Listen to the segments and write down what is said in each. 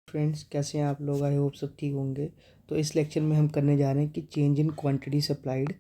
Friends, कैसे हैं आप लोग? आई होप सब ठीक होंगे। तो इस लेक्चर में हम करने जा रहे हैं कि change in quantity supplied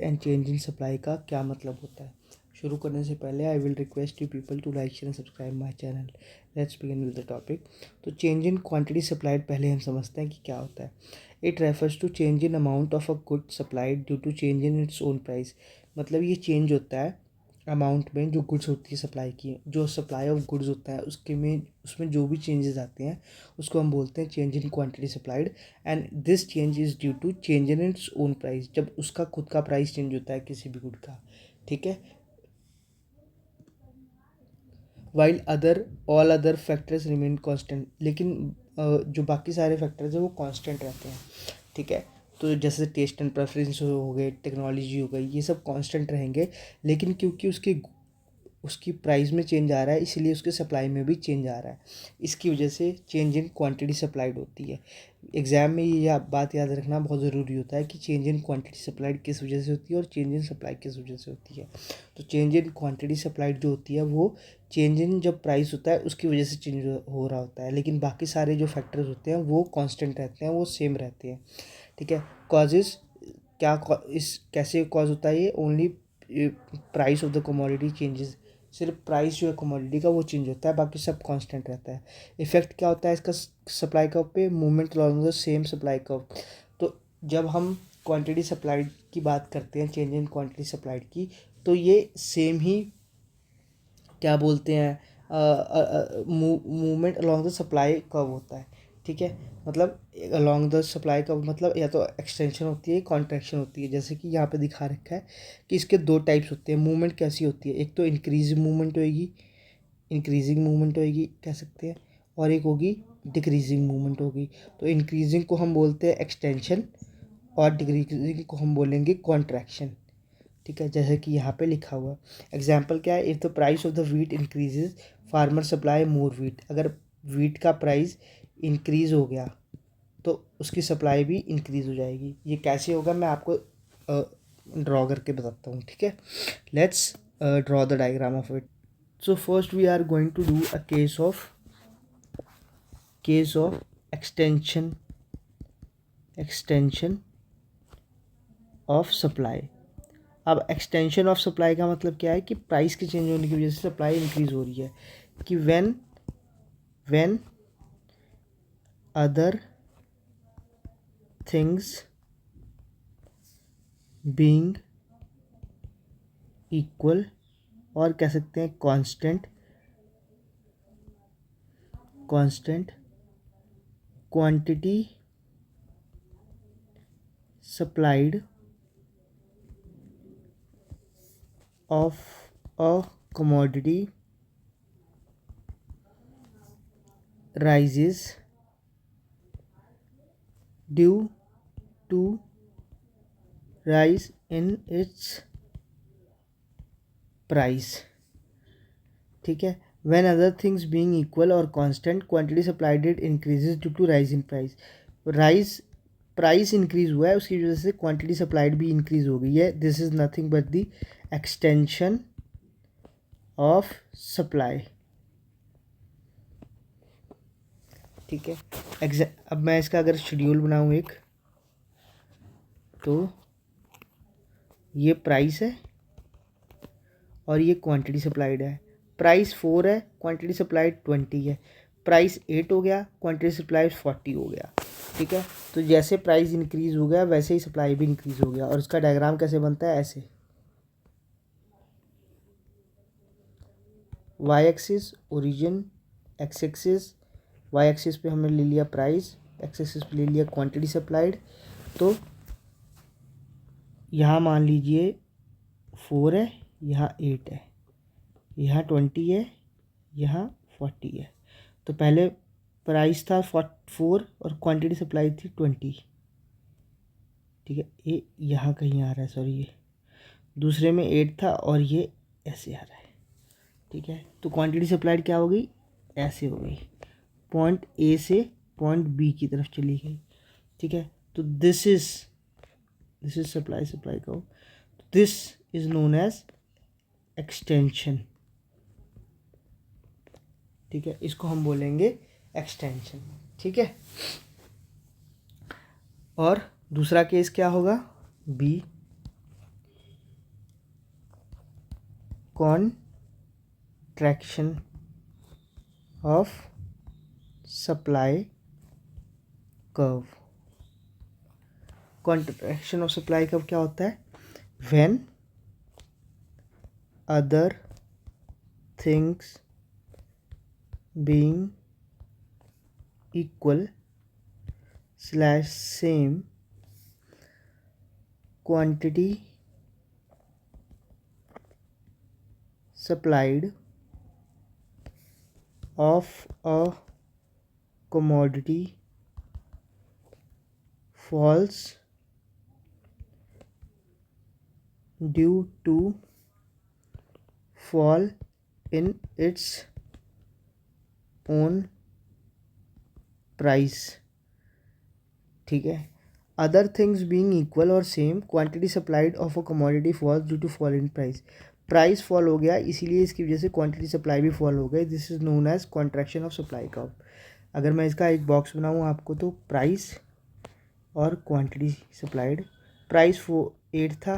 and change in supply का क्या मतलब होता है। शुरू करने से पहले I will request you people to like share and subscribe my channel. Let's begin with the topic. तो चेंज इन क्वांटिटी सप्लाइड पहले हम समझते हैं कि क्या होता है। It refers to change in amount of a good supplied due to change in its own price. मतलब ये चेंज होता है अमाउंट में जो गुड्स होती है सप्लाई की, जो सप्लाई ऑफ गुड्स होता है उसमें जो भी चेंजेस आते हैं उसको हम बोलते हैं change in quantity supplied. And this change is due to change in its own price, जब उसका खुद का प्राइस चेंज होता है किसी भी गुड का। ठीक है। While all other factors remain constant, लेकिन जो बाकी सारे फैक्टर्स हैं वो कांस्टेंट रहते हैं। ठीक है। तो जैसे टेस्ट एंड प्रेफरेंस हो गए, टेक्नोलॉजी हो गई, ये सब कांस्टेंट रहेंगे। लेकिन क्योंकि उसकी प्राइस में चेंज आ रहा है, इसीलिए उसके सप्लाई में भी चेंज आ रहा है। इसकी वजह से चेंज इन क्वांटिटी सप्लाइड होती है। एग्ज़ाम में ये बात याद रखना बहुत ज़रूरी होता है कि चेंज इन क्वांटिटी सप्लाइड किस वजह से होती है और चेंज इन सप्लाई किस वजह से होती है। तो चेंज इन क्वांटिटी सप्लाइड जो होती है वो चेंज इन जब प्राइस होता है उसकी वजह से चेंज हो रहा होता है, लेकिन बाकी सारे जो फैक्टर्स होते हैं वो कांस्टेंट रहते हैं, वो सेम रहते हैं। ठीक है। कॉजेज़ इस कैसे कॉज होता है? ये only price of the commodity changes. सिर्फ प्राइस जो है कमोडिटी का वो चेंज होता है, बाकी सब कांस्टेंट रहता है। इफेक्ट क्या होता है इसका सप्लाई कर्व पे? Movement along the same supply curve. तो जब हम क्वांटिटी सप्लाइड की बात करते हैं, चेंज इन क्वांटिटी सप्लाइड की, तो ये सेम ही क्या बोलते हैं, movement along the supply curve होता है। ठीक है। मतलब अलोंग द सप्लाई कर्व मतलब या तो एक्सटेंशन होती है, कॉन्ट्रैक्शन होती है। जैसे कि यहाँ पे दिखा रखा है कि इसके दो टाइप्स होते हैं। मूवमेंट कैसी होती है? एक तो इंक्रीजिंग मूवमेंट होएगी कह सकते हैं, और एक होगी डिक्रीजिंग मूवमेंट होगी। तो इंक्रीजिंग को हम बोलते हैं एक्सटेंशन और डिक्रीजिंग को हम बोलेंगे कॉन्ट्रैक्शन। ठीक है। जैसे कि यहाँ पे लिखा हुआ एग्जाम्पल क्या है? If the price of the wheat increases farmer supply more wheat. अगर वीट का प्राइस इंक्रीज़ हो गया तो उसकी सप्लाई भी इंक्रीज़ हो जाएगी। ये कैसे होगा मैं आपको ड्रॉ करके बताता हूँ। ठीक है। Let's draw the diagram of it. So first we are going to do a case of extension of supply. अब एक्सटेंशन ऑफ सप्लाई का मतलब क्या है कि प्राइस के चेंज होने की वजह से सप्लाई इंक्रीज हो रही है। कि when other things being equal, और कह सकते हैं constant quantity supplied of a commodity rises due to rise in its price। ठीक है। when other things being equal or constant quantity supplied it increases due to rise in price। Price increase हुआ है, उसकी वजह से quantity supplied भी increase हो गई है। This is nothing but the extension of supply. ठीक है। अब मैं इसका अगर शेड्यूल बनाऊँ एक, तो ये प्राइस है और ये क्वांटिटी सप्लाइड है। प्राइस 4 है, क्वांटिटी सप्लाइड 20 है। प्राइस 8 हो गया, क्वांटिटी सप्लाइड 40 हो गया। ठीक है। तो जैसे प्राइस इंक्रीज़ हो गया वैसे ही सप्लाई भी इंक्रीज़ हो गया। और इसका डायग्राम कैसे बनता है? ऐसे Y axis origin, X axis, Y axis पे हमने ले लिया प्राइस, एक्स एक्सिस पे ले लिया क्वांटिटी सप्लाइड। तो यहाँ मान लीजिए 4 है, यहाँ 8 है, यहाँ 20 है, यहाँ 40 है। तो पहले प्राइस था 4 और क्वांटिटी सप्लाई थी 20। ठीक है। ये यहाँ कहीं आ रहा है, सॉरी, ये दूसरे में 8 था और ये ऐसे आ रहा है। ठीक है। तो क्वांटिटी सप्लाइड क्या हो गई? ऐसे हो गई, पॉइंट ए से पॉइंट बी की तरफ चली गई। ठीक है। तो दिस इज सप्लाई का, this is known as extension. ठीक है, इसको हम बोलेंगे एक्सटेंशन। ठीक है, और दूसरा केस क्या होगा, B contraction of supply curve. Contraction of supply curve क्या होता है, when other things being equal / same quantity supplied of a commodity falls due to fall in its own price। ठीक है, अदर थिंग्स बीइंग इक्वल और same quantity supplied of a commodity falls due to fall in price. Price fall हो गया, इसीलिए इसकी वजह से quantity supply भी फॉल हो गई। This is known as contraction of supply curve. अगर मैं इसका एक बॉक्स बनाऊँ आपको, तो प्राइस और क्वांटिटी सप्लाइड, प्राइस 8 था,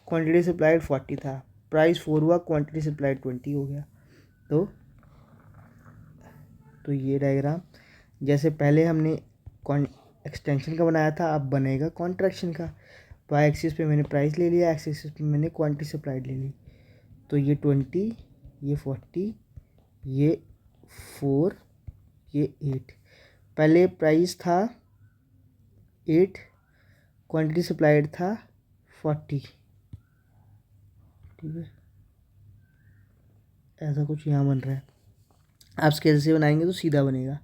क्वांटिटी सप्लाइड 40 था, प्राइस 4 हुआ, क्वांटिटी सप्लाइड 20 हो गया। तो ये डायग्राम जैसे पहले हमने एक्सटेंशन का बनाया था, अब बनेगा कॉन्ट्रैक्शन का। वाई एक्सिस पे मैंने प्राइस ले लिया, एक्स एक्सिस पे मैंने क्वांटिटी सप्लाइड ले ली। तो ये 20, ये 40, ये 4, ये 8। पहले प्राइस था 8, क्वांटिटी सप्लाइड था 40। ठीक है, ऐसा कुछ यहाँ बन रहा है। आप स्केल से बनाएंगे तो सीधा बनेगा।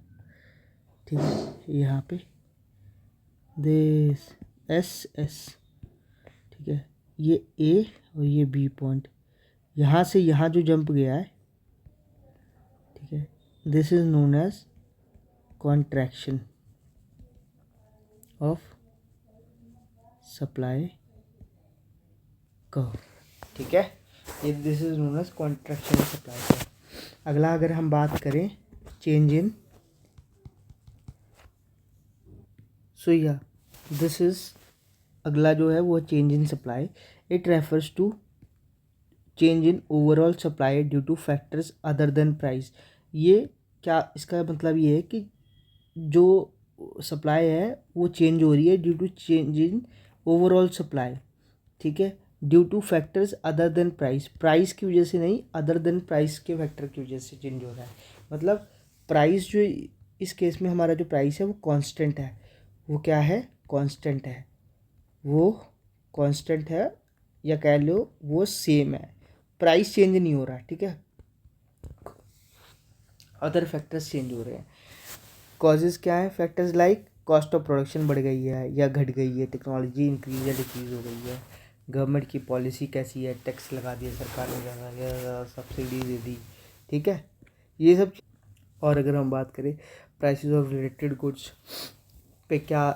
ठीक है, यहाँ पे दिस एस, ठीक है, ये ए और ये बी पॉइंट, यहाँ से यहाँ जो जंप गया है, ठीक है, this is known as contraction of supply curve. ठीक है, ये this is known as contraction of supply curve. अगला अगर हम बात करें चेंज इन, सो या दिस इज, अगला जो है वो change in supply. It refers to change in overall supply due to factors other than price. ये क्या, इसका मतलब ये है कि जो सप्लाई है वो चेंज हो रही है due to change in overall supply. ठीक है, due to factors other than price, price की वजह से नहीं, अदर देन प्राइस के फैक्टर की वजह से चेंज हो रहा है। मतलब प्राइस जो, इस केस में हमारा जो प्राइस है वो कांस्टेंट है, वो क्या है, कांस्टेंट है, वो कांस्टेंट है, या कह लो वो सेम है, प्राइस चेंज नहीं हो रहा। ठीक है, अदर फैक्टर्स चेंज हो रहे हैं। कॉजेज़ क्या है, factors like cost of production बढ़ गई है या घट गई है, टेक्नोलॉजी इंक्रीज या डिक्रीज हो गई है, गवर्नमेंट की पॉलिसी कैसी है, टैक्स लगा दिया सरकार ने ज़्यादा, सब्सिडी दे दी। ठीक है, ये सब। और अगर हम बात करें प्राइसेस ऑफ रिलेटेड गुड्स पे क्या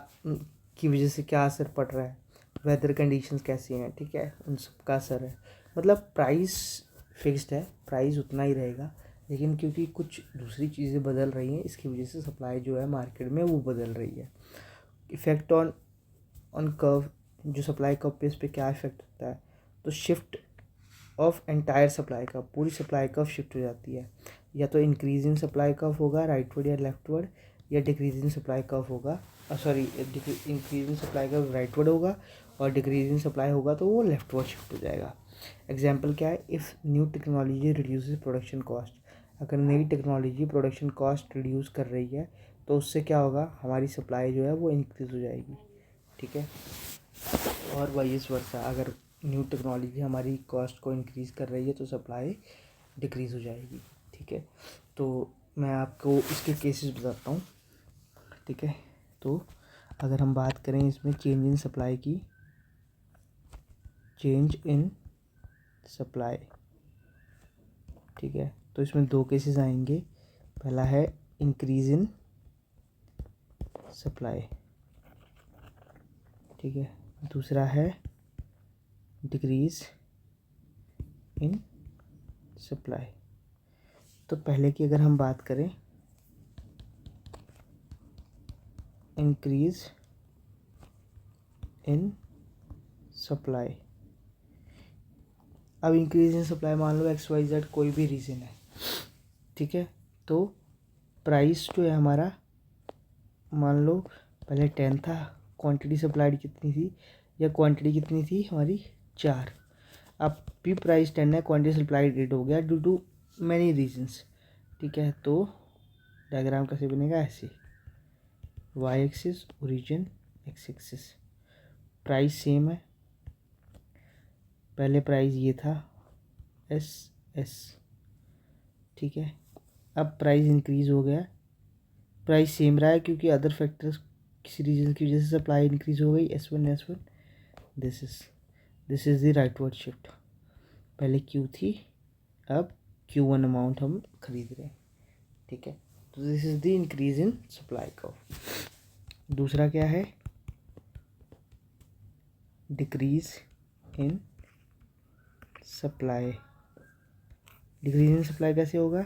की वजह से क्या असर पड़ रहा है, वेदर कंडीशंस कैसी हैं, ठीक है, उन सब का असर है। मतलब प्राइस फिक्स्ड है, प्राइस उतना ही रहेगा, लेकिन क्योंकि कुछ दूसरी चीज़ें बदल रही हैं, इसकी वजह से सप्लाई जो है मार्केट में वो बदल रही है। इफ़ेक्ट ऑन कर्व, जो सप्लाई कर्व पे, इस पर क्या इफेक्ट होता है, तो shift of entire supply curve, पूरी सप्लाई कर्व शिफ्ट हो जाती है। या तो इंक्रीजिंग सप्लाई कर्व होगा राइटवर्ड या लेफ्टवर्ड, या डिक्रीजिंग सप्लाई कर्व होगा, sorry, increasing supply curve rightward होगा और डिक्रीजिंग सप्लाई होगा तो वो लेफ्टवर्ड शिफ्ट हो जाएगा। एग्जाम्पल क्या है, if new technology reduces production cost, अगर नई टेक्नोलॉजी प्रोडक्शन कॉस्ट रिड्यूस कर रही है तो उससे क्या होगा, हमारी सप्लाई जो है वो इंक्रीज़ हो जाएगी। ठीक है, और वाइस वर्सा, अगर न्यू टेक्नोलॉजी हमारी कॉस्ट को इंक्रीज़ कर रही है तो सप्लाई डिक्रीज़ हो जाएगी। ठीक है, तो मैं आपको इसके केसेस बताता हूँ। ठीक है, तो अगर हम बात करें इसमें चेंज इन सप्लाई की, चेंज इन सप्लाई, ठीक है, तो इसमें दो केसेस आएंगे। पहला है इंक्रीज इन सप्लाई, ठीक है, दूसरा है डिक्रीज इन सप्लाई। तो पहले की अगर हम बात करें, इंक्रीज इन सप्लाई। अब इंक्रीज इन सप्लाई मान लो XYZ कोई भी रीज़न है, ठीक है। तो प्राइस जो है हमारा, मान लो पहले 10 था, क्वांटिटी सप्लाइड कितनी थी, या क्वांटिटी कितनी थी हमारी 4। अब भी प्राइस 10 है, क्वांटिटी सप्लाइड 8 हो गया ड्यू टू मैनी रीजंस, ठीक है। तो डायग्राम कैसे बनेगा, ऐसे Y axis origin, X axis. Price same है, पहले प्राइस ये था एस, ठीक है। अब प्राइस इंक्रीज हो गया, प्राइस सेम रहा है क्योंकि अदर फैक्टर्स किसी रीजन की वजह से सप्लाई इंक्रीज हो गई, S1 this is the rightward shift. पहले Q थी, अब Q1 अमाउंट हम खरीद रहे हैं, ठीक है। तो this is the increase in supply curve. दूसरा क्या है, decrease in supply. Decrease in supply कैसे होगा,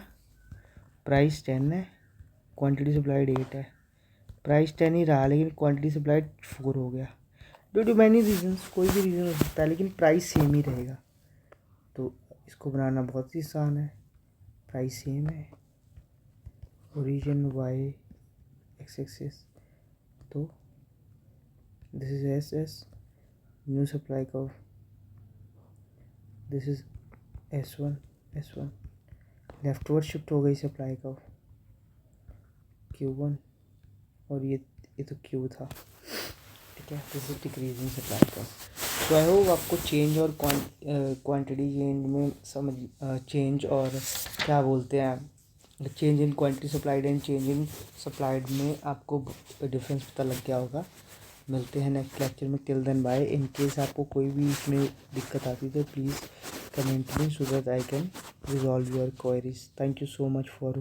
प्राइस 10 है, क्वांटिटी सप्लाइड 8 है, प्राइस 10 ही रहा लेकिन क्वांटिटी सप्लाइड 4 हो गया ड्यू टू मैनी रीजंस, कोई भी रीज़न हो सकता है लेकिन प्राइस सेम ही रहेगा। तो इसको बनाना बहुत ही आसान है, प्राइस सेम है, ओरिजिन वाई एक्स एक्सिस, तो this is S new supply curve, this is S1 leftward shift हो गई सप्लाई कर्व, Q1 और ये तो Q था, ठीक है। This is decreasing supply curve. तो आई होप आपको चेंज और क्वांटिटी चेंज में समझ, चेंज और क्या बोलते हैं, change in quantity supplied and change in supplied में आपको डिफरेंस पता लग गया होगा। मिलते हैं नेक्स्ट लेक्चर में, till then bye. In case आपको कोई भी इसमें दिक्कत आती है तो प्लीज़ कमेंट में so that I can resolve your queries. Thank you so much for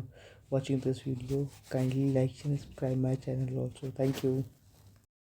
watching this video. Kindly like and subscribe my channel also. Thank you.